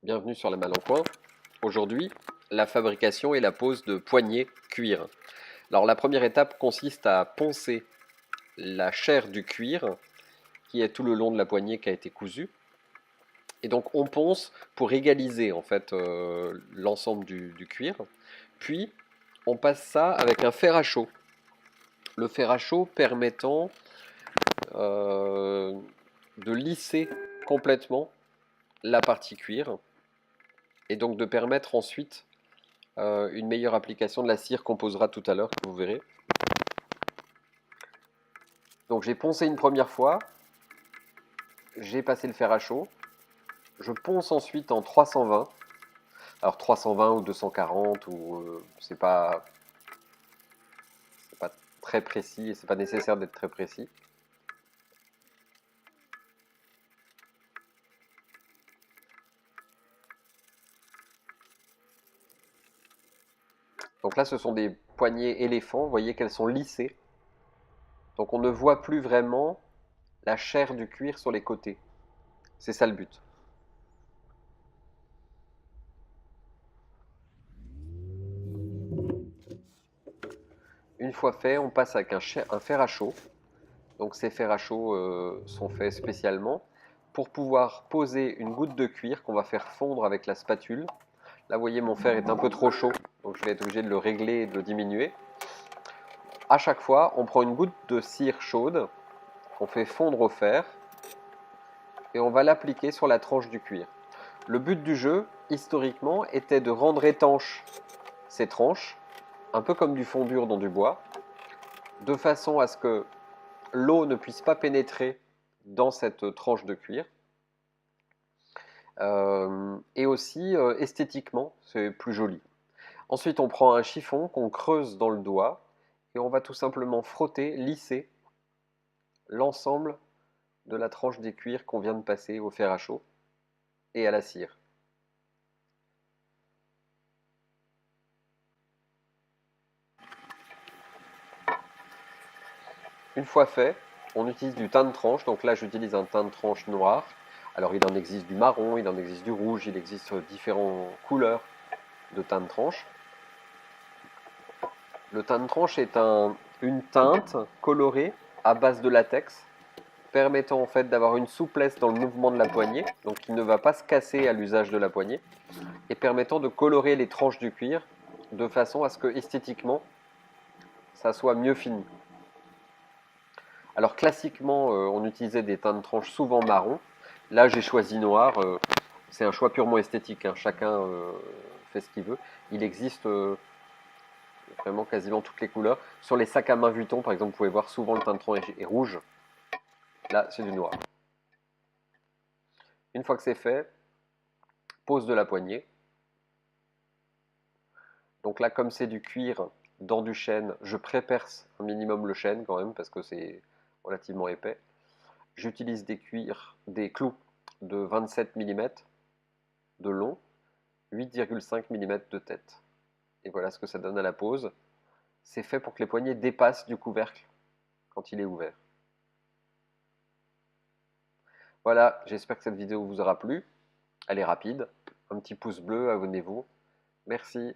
Bienvenue sur la Malle en Coin. Aujourd'hui, la fabrication et la pose de poignées cuir. Alors la première étape consiste à poncer la chair du cuir qui est tout le long de la poignée qui a été cousue. Et donc on ponce pour égaliser en fait l'ensemble du cuir. Puis on passe ça avec un fer à chaud. Le fer à chaud permettant euh, de lisser complètement la partie cuir et donc de permettre ensuite une meilleure application de la cire qu'on posera tout à l'heure, que vous verrez. Donc j'ai poncé une première fois, j'ai passé le fer à chaud, je ponce ensuite en 320, alors 320 ou 240, ou c'est pas très précis, et c'est pas nécessaire d'être très précis. Donc là ce sont des poignées éléphants, vous voyez qu'elles sont lissées, donc on ne voit plus vraiment la chair du cuir sur les côtés, c'est ça le but. Une fois fait, on passe avec un fer à chaud. Donc ces fers à chaud sont faits spécialement pour pouvoir poser une goutte de cuir qu'on va faire fondre avec la spatule. Là, vous voyez, mon fer est un peu trop chaud, donc je vais être obligé de le régler et de le diminuer. À chaque fois, on prend une goutte de cire chaude qu'on fait fondre au fer et on va l'appliquer sur la tranche du cuir. Le but du jeu, historiquement, était de rendre étanches ces tranches, un peu comme du fondure dans du bois, de façon à ce que l'eau ne puisse pas pénétrer dans cette tranche de cuir. Et aussi esthétiquement, c'est plus joli. Ensuite, on prend un chiffon qu'on creuse dans le doigt et on va tout simplement frotter, lisser l'ensemble de la tranche des cuirs qu'on vient de passer au fer à chaud et à la cire. Une fois fait, on utilise du teint de tranche. Donc là, j'utilise un teint de tranche noir. Alors, il en existe du marron, il en existe du rouge, il existe différentes couleurs de teint de tranche. Le teint de tranche est une teinte colorée à base de latex, permettant en fait d'avoir une souplesse dans le mouvement de la poignée, donc qui ne va pas se casser à l'usage de la poignée, et permettant de colorer les tranches du cuir de façon à ce que esthétiquement ça soit mieux fini. Alors classiquement, on utilisait des teintes de tranche souvent marron. Là, j'ai choisi noir. C'est un choix purement esthétique, hein. Chacun fait ce qu'il veut. Il existe vraiment quasiment toutes les couleurs. Sur les sacs à main Vuitton, par exemple, vous pouvez voir souvent le teint de tranche est rouge. Là, c'est du noir. Une fois que c'est fait, pose de la poignée. Donc là, comme c'est du cuir dans du chêne, je pré-perce un minimum le chêne quand même parce que c'est relativement épais. J'utilise des clous de 27 mm de long, 8,5 mm de tête. Et voilà ce que ça donne à la pose. C'est fait pour que les poignées dépassent du couvercle quand il est ouvert. Voilà, j'espère que cette vidéo vous aura plu. Elle est rapide. Un petit pouce bleu, abonnez-vous. Merci.